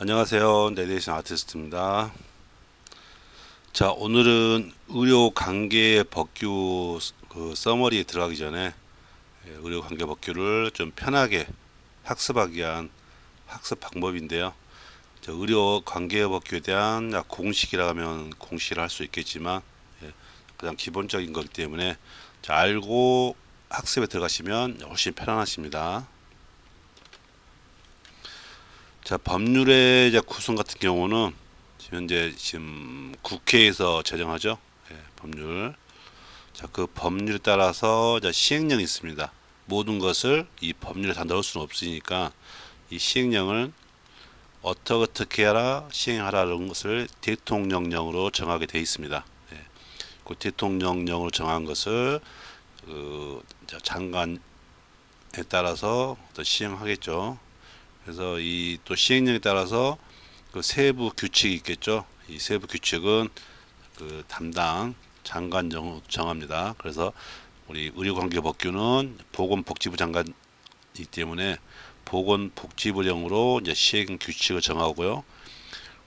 안녕하세요. 내레이션 아티스트입니다. 자, 오늘은 의료 관계 법규 서머리에 들어가기 전에 의료 관계 법규를 좀 편하게 학습하기 위한 학습 방법인데요. 자, 의료 관계 법규에 대한 공식이라 하면 공식을 할 수 있겠지만 가장 기본적인 거기 때문에 자, 알고 학습에 들어가시면 훨씬 편안하십니다. 자, 법률의 이제 구성 같은 경우는 현재 지금 국회에서 제정하죠. 법률. 자, 그 법률에 따라서 이제 시행령이 있습니다. 모든 것을 이 법률에 다 넣을 수는 없으니까 이 시행령을 어떻게 하라, 시행하라는 것을 대통령령으로 정하게 되어 있습니다. 그 대통령령으로 정한 것을 그 장관에 따라서 또 시행하겠죠. 그래서 이 또 시행령에 따라서 그 세부 규칙이 있겠죠. 이 세부 규칙은 그 담당 장관 정합니다. 그래서 우리 의료관계법규는 보건복지부 장관이기 때문에 보건복지부령으로 이제 시행 규칙을 정하고요.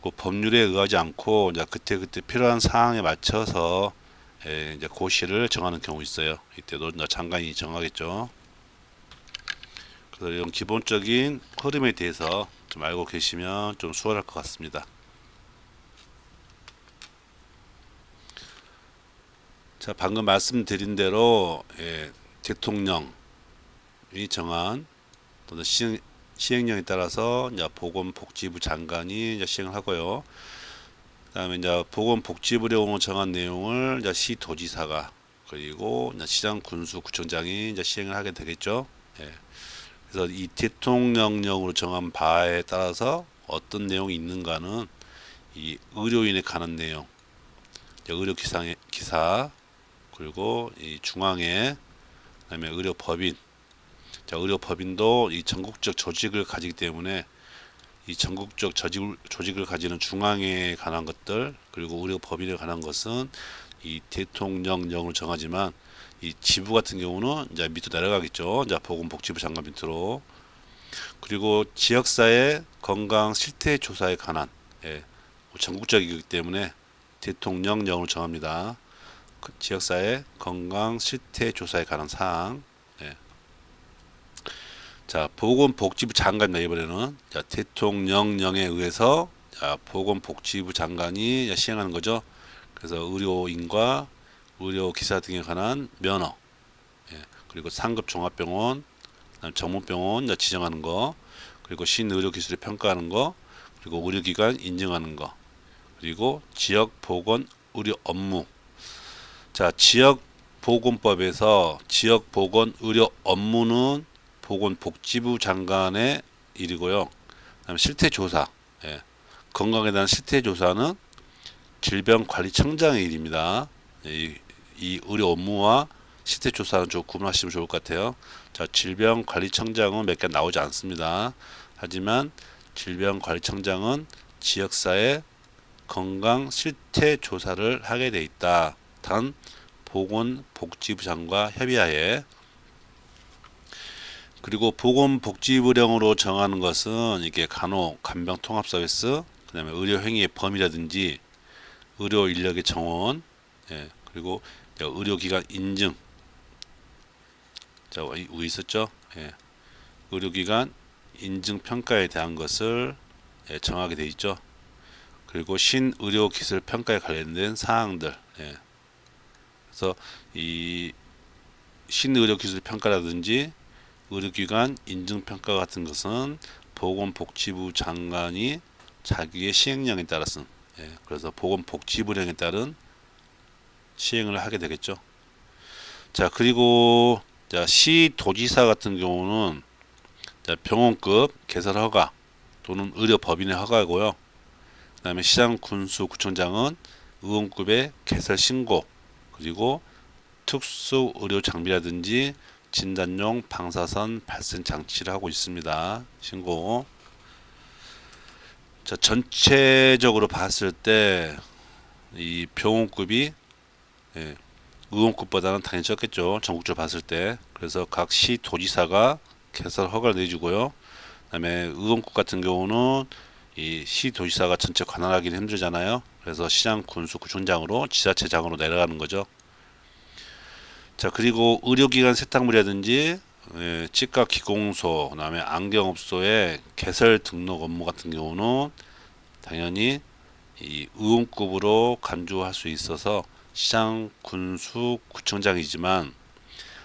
그 법률에 의하지 않고 이제 그때 필요한 사항에 맞춰서 이제 고시를 정하는 경우 있어요. 이때도 이제 장관이 정하겠죠. 그래서 이런 기본적인 흐름에 대해서 좀 알고 계시면 좀 수월할 것 같습니다. 자, 방금 말씀드린 대로 대통령이 정한 또는 시행령에 따라서 이제 보건복지부 장관이 이제 시행을 하고요. 그다음에 이제 보건복지부령으로 정한 내용을 이제 시도지사가 그리고 이제 시장군수구청장이 이제 시행을 하게 되겠죠. 예. 그래서 이 대통령령으로 정한 바에 따라서 어떤 내용이 있는가는 이 의료인에 관한 내용, 의료 기사 그리고 이 중앙에 그다음에 의료법인, 자, 의료법인도 이 전국적 조직을 가지기 때문에 이 전국적 조직을 가지는 중앙에 관한 것들 그리고 의료법인에 관한 것은 이 대통령령으로 정하지만 이 지부 같은 경우는 이제 밑으로 내려가겠죠. 이제 보건복지부 장관 밑으로. 그리고 지역사회 건강 실태 조사에 관한 전국적이기 때문에 대통령령으로 정합니다. 그 지역사회 건강 실태 조사에 관한 사항. 자, 보건복지부 장관 이번에는 자, 대통령령에 의해서 자, 보건복지부 장관이 시행하는 거죠. 그래서 의료인과 의료기사 등에 관한 면허, 그리고 상급 종합병원, 전문병원 지정하는 거, 그리고 신의료기술을 평가하는 거, 그리고 의료기관 인증하는 거, 그리고 지역보건 의료 업무. 자, 지역보건법에서 지역보건 의료 업무는 보건복지부 장관의 일이고요. 그다음에 실태조사, 건강에 대한 실태조사는 질병관리청장의 일입니다. 이 의료 업무와 실태조사는 좀 구분하시면 좋을 것 같아요. 자, 질병관리청장은 몇 개 나오지 않습니다. 하지만 질병관리청장은 지역사회 건강 실태조사를 하게 돼 있다. 단 보건복지부 장과 협의하에. 그리고 보건복지부령으로 정하는 것은 이게 간호, 간병 통합 서비스, 그다음에 의료 행위의 범위라든지 의료 인력의 정원, 그리고 의료기관 인증, 자, 위에 있었죠? 의료기관 인증 평가에 대한 것을 정하게 돼 있죠. 그리고 신의료기술 평가에 관련된 사항들, 그래서 이 신의료기술 평가라든지 의료기관 인증평가 같은 것은 보건복지부 장관이 자기의 시행령에 따라서 그래서 보건복지부령에 따른 시행을 하게 되겠죠. 자, 그리고 자, 시도지사 같은 경우는 자, 병원급 개설 허가 또는 의료법인의 허가고요. 그 다음에 시장군수구청장은 의원급의 개설 신고 그리고 특수 의료 장비라든지 진단용 방사선 발생 장치를 하고 있습니다. 신고. 자, 전체적으로 봤을 때 이 병원급이 의원급보다는 당연히 적겠죠. 전국적으로 봤을 때. 그래서 각 시도지사가 개설 허가를 내주고요. 그다음에 의원급 같은 경우는 이 시도지사가 전체 관할하기는 힘들잖아요. 그래서 시장 군수 구청장으로 지자체장으로 내려가는 거죠. 자, 그리고 의료기관 세탁물이라든지 치과 기공소, 그다음에 안경업소의 개설 등록 업무 같은 경우는 당연히 이 의원급으로 간주할 수 있어서 시장 군수 구청장이지만,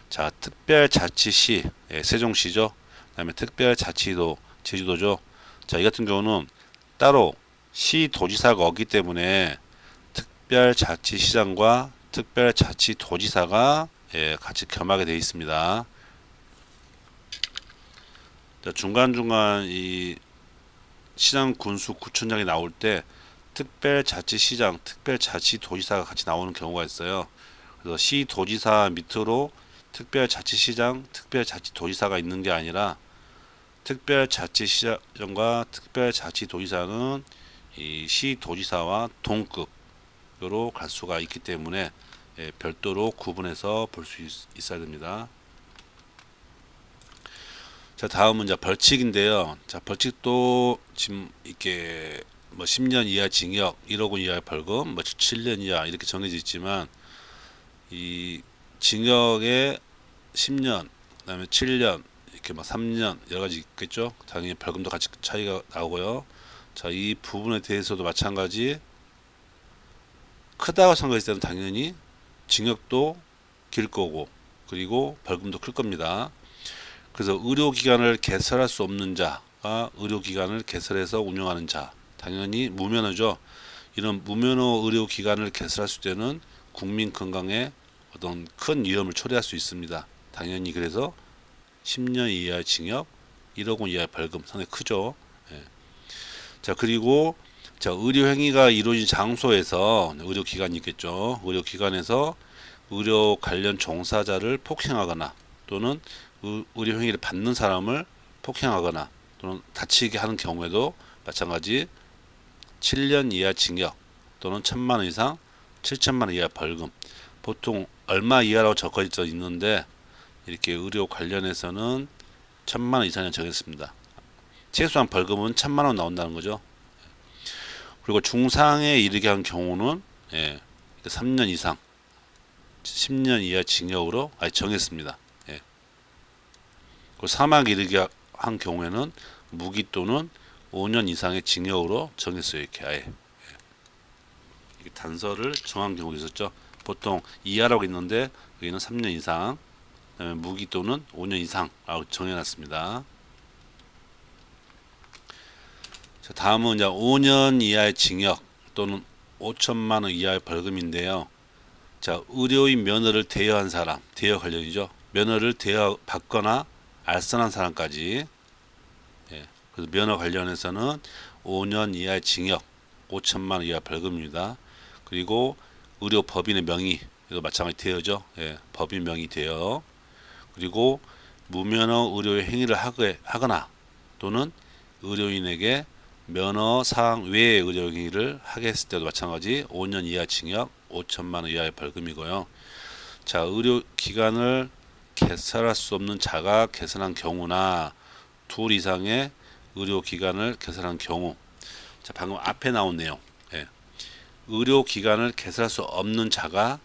자, 특별자치시, 세종시죠. 그다음에 특별자치도 제주도죠. 자, 이 같은 경우는 따로 시도지사가 없기 때문에 특별자치시장과 특별자치도지사가 같이 겸하게 되어 있습니다. 자, 중간중간 이 시장 군수 구청장이 나올 때 특별자치시장, 특별자치도지사가 같이 나오는 경우가 있어요. 그래서 시도지사 밑으로 특별자치시장, 특별자치도지사가 있는 게 아니라 특별자치시장과 특별자치도지사는 이 시도지사와 동급으로 갈 수가 있기 때문에 별도로 구분해서 볼 수 있어야 됩니다. 자, 다음은 이제 벌칙인데요. 자, 벌칙도 지금 이렇게 뭐 10년 이하 징역, 1억 원 이하 벌금, 뭐 7년 이하 이렇게 정해져 있지만, 이 징역에 10년, 그다음에 7년, 이렇게 막 3년 여러 가지 있겠죠. 당연히 벌금도 같이 차이가 나오고요. 자, 이 부분에 대해서도 마찬가지 크다고 생각했을 때는 당연히 징역도 길 거고, 그리고 벌금도 클 겁니다. 그래서 의료기관을 개설할 수 없는 자가 의료기관을 개설해서 운영하는 자, 당연히 무면허죠. 이런 무면허 의료기관을 개설할 수 있는 국민 건강에 어떤 큰 위험을 초래할 수 있습니다. 당연히 그래서 10년 이하 징역, 1억 원 이하 벌금 상당히 크죠. 예. 자, 그리고 자, 의료 행위가 이루어진 장소에서 의료기관이 있겠죠. 의료기관에서 의료 관련 종사자를 폭행하거나 또는 의료 행위를 받는 사람을 폭행하거나 또는 다치게 하는 경우에도 마찬가지 7년 이하 징역 또는 1,000만 원 이상 7천만 원 이하 벌금. 보통 얼마 이하라고 적혀져 있는데 이렇게 의료 관련해서는 1,000만 원 이상을 정했습니다. 최소한 벌금은 1,000만 원 나온다는 거죠. 그리고 중상에 이르게 한 경우는 3년 이상 10년 이하 징역으로 정했습니다. 예. 그리고 사망에 이르게 한 경우에는 무기 또는 5년 이상의 징역으로 정했어요. 이렇게 아예. 이렇게 단서를 정한 경우가 있었죠. 보통 이하라고 있는데 여기는 3년 이상, 그다음에 무기 또는 5년 이상라고 정해놨습니다. 자, 다음은 이제 5년 이하의 징역 또는 5천만 원 이하의 벌금인데요. 자, 의료인 면허를 대여한 사람, 대여 관련이죠. 면허를 대여 받거나 알선한 사람까지. 그래서 면허 관련해서는 5년 이하의 징역, 5천만 원 이하 벌금입니다. 그리고 의료 법인의 명의, 이거 마찬가지 대여죠. 법인 명의 대여. 그리고 무면허 의료 행위를 하거나 또는 의료인에게 면허 사항 외의 의료 행위를 하게 했을 때도 마찬가지 5년 이하 징역, 5천만 원 이하의 벌금이고요. 자, 의료 기관을 개설할 수 없는 자가 개설한 경우나 둘 이상의 의료 기관을 개설한 경우. 자, 방금 앞에 나온 내용. 의료 기관을 개설할 수 없는 자가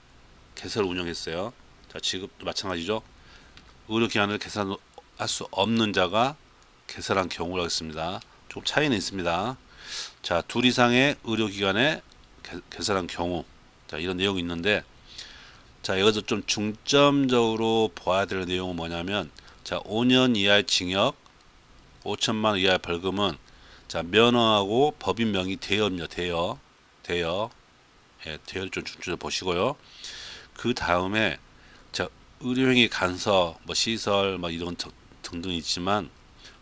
개설 운영했어요. 자, 지금도 마찬가지죠. 의료 기관을 개설할 수 없는 자가 개설한 경우라고 했습니다. 조금 차이는 있습니다. 자, 둘 이상의 의료기관에 개설한 경우. 자, 이런 내용이 있는데, 자, 여기서 좀 중점적으로 봐야 될 내용은 뭐냐면, 자, 5년 이하의 징역, 5천만 원 이하의 벌금은, 자, 면허하고 법인 명의 대여입니다. 대여. 대여를 좀 중점적으로 보시고요. 그 다음에, 자, 의료행위 간섭, 뭐 시설, 뭐 이런 등등 있지만,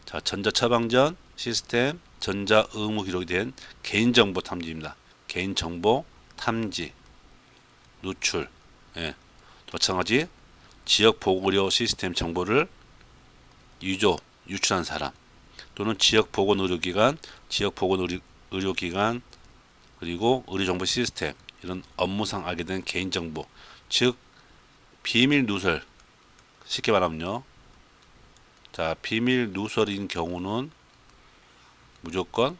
자, 전자처방전 시스템 전자 의무 기록이 된 개인정보 탐지입니다. 개인정보 탐지, 누출. 마찬가지 지역 보건의료 시스템 정보를 유출한 사람 또는 지역 보건의료기관, 지역 보건의료기관 그리고 의료정보 시스템 이런 업무상 알게 된 개인정보, 즉 비밀 누설, 쉽게 말하면요. 자, 비밀 누설인 경우는 무조건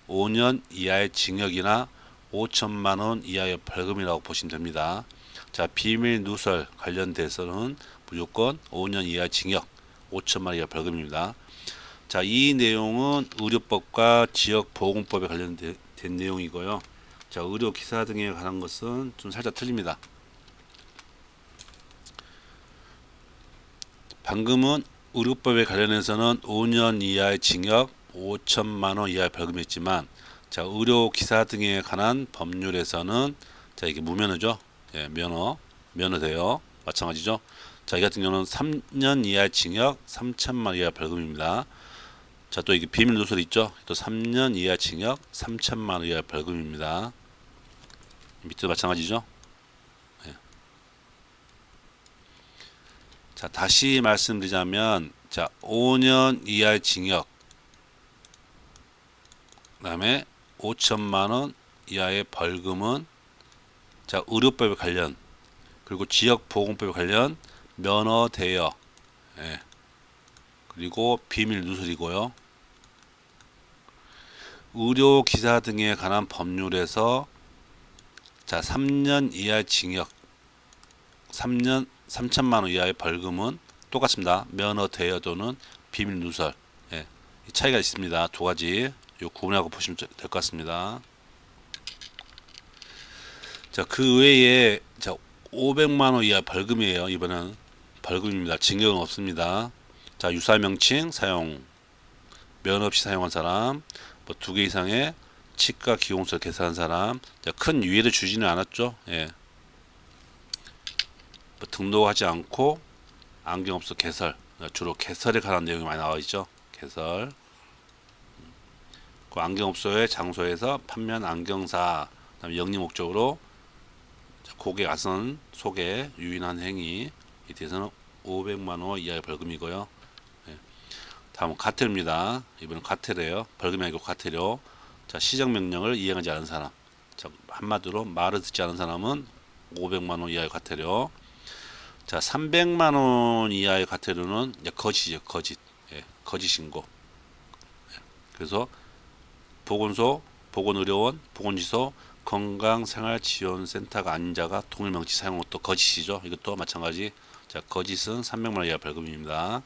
5년 이하의 징역이나 5천만 원 이하의 벌금이라고 보시면 됩니다. 자, 비밀 누설 관련돼서는 무조건 5년 이하 징역, 5천만 원 이하 벌금입니다. 자, 이 내용은 의료법과 지역보건법에 관련된 내용이고요. 자, 의료 기사 등에 관한 것은 좀 살짝 틀립니다. 방금은 의료법에 관련해서는 5년 이하의 징역, 5천만 원 이하의 벌금이었지만, 자, 의료 기사 등에 관한 법률에서는 자, 이게 무면허죠. 예, 면허돼요. 마찬가지죠. 자, 이 같은 경우는 3년 이하의 징역, 3천만 원 이하의 벌금입니다. 자, 또 이게 비밀 누설 있죠. 또 3년 이하 징역, 3천만 원 이하 벌금입니다. 밑에도 마찬가지죠. 예. 자, 다시 말씀드리자면, 자, 5년 이하의 징역, 그다음에 5천만 원 이하의 벌금은 자, 의료법에 관련, 그리고 지역보건법에 관련 면허 대여, 예. 그리고 비밀 누설이고요. 의료 기사 등에 관한 법률에서 자, 3년 이하 징역, 3천만 원 이하의 벌금은 똑같습니다. 면허 대여도는 비밀 누설. 예. 차이가 있습니다. 두 가지. 요 구분하고 보시면 될 것 같습니다. 자, 그 외에 자, 500만 원 이하 벌금이에요. 이번엔 벌금입니다. 징역은 없습니다. 자, 유사 명칭 사용, 면허 없이 사용한 사람, 뭐 2개 이상의 치과 기공설 개설한 사람, 자, 큰 유예를 주지는 않았죠. 예. 뭐 등록하지 않고 안경업소 개설, 주로 개설에 관한 내용이 많이 나와 있죠. 개설. 그 안경업소의 장소에서 판매한 안경사, 그다음에 영리 목적으로 고객 아선 속에 유인한 행위에 대해서는 500만 원 이하의 벌금이고요. 예. 다음은 과태료입니다. 이번엔 과태료예요. 벌금이 아니고 과태료. 자, 시정명령을 이행하지 않은 사람. 자, 한마디로 말을 듣지 않은 사람은 500만 원 이하의 과태료. 자, 300만 원 이하의 과태료는 이제 거짓이죠. 거짓. 예, 거짓 신고. 그래서 보건소, 보건의료원, 보건지소, 건강생활지원센터가 아닌 자가 통일명치 사용한 것도 거짓이죠. 이것도 마찬가지. 자, 거짓은 300만 원 이하 벌금입니다.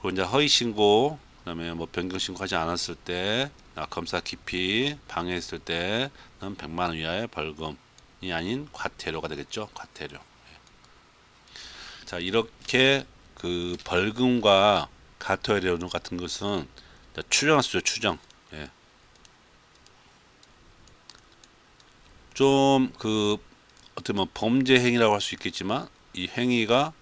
그리고 이제 허위 신고, 그다음에 뭐 변경 신고하지 않았을 때, 검사 기피 방해했을 때는 100만 원 이하의 벌금이 아닌 과태료가 되겠죠. 과태료. 자, 이렇게 그 벌금과 과태료 같은 것은 추정할 수 있죠. 추정. 예. 좀 그 어떻게 보면 범죄 행위라고 할 수 있겠지만 이 행위가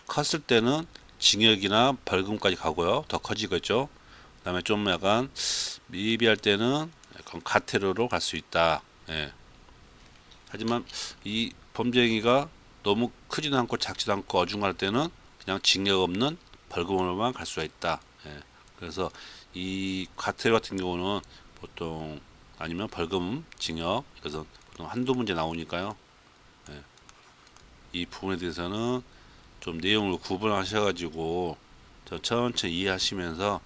컸을 때는 징역이나 벌금까지 가고요. 더 커지겠죠. 그다음에 좀 약간 미비할 때는 약간 과태료로 갈 수 있다. 예. 하지만 이 범죄 행위가 너무 크지도 않고 작지도 않고 어중할 때는 그냥 징역 없는 벌금으로만 갈 수가 있다. 예. 그래서 이 과태료 같은 경우는 보통 아니면 벌금, 징역, 그래서 보통 한두 문제 나오니까요. 예. 이 부분에 대해서는 좀 내용을 구분하셔가지고 천천히 이해하시면서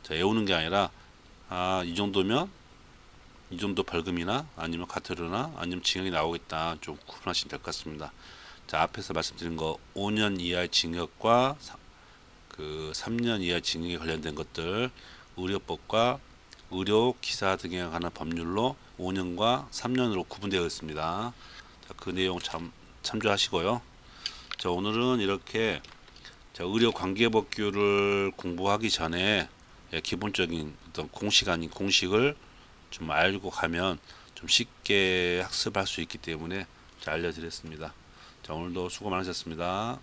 외우는 게 아니라 이 정도면 이 정도 벌금이나 아니면 과태료나 아니면 징역이 나오겠다 좀 구분하시면 될 것 같습니다. 자, 앞에서 말씀드린 거 5년 이하의 징역과 그 3년 이하 징역에 관련된 것들 의료법과 의료 기사 등에 관한 법률로 5년과 3년으로 구분되어 있습니다. 자, 그 내용 참조하시고요. 자, 오늘은 이렇게 자, 의료 관계법규를 공부하기 전에 기본적인 어떤 공식 아닌 공식을 좀 알고 가면 좀 쉽게 학습할 수 있기 때문에 잘 알려드렸습니다. 자, 오늘도 수고 많으셨습니다.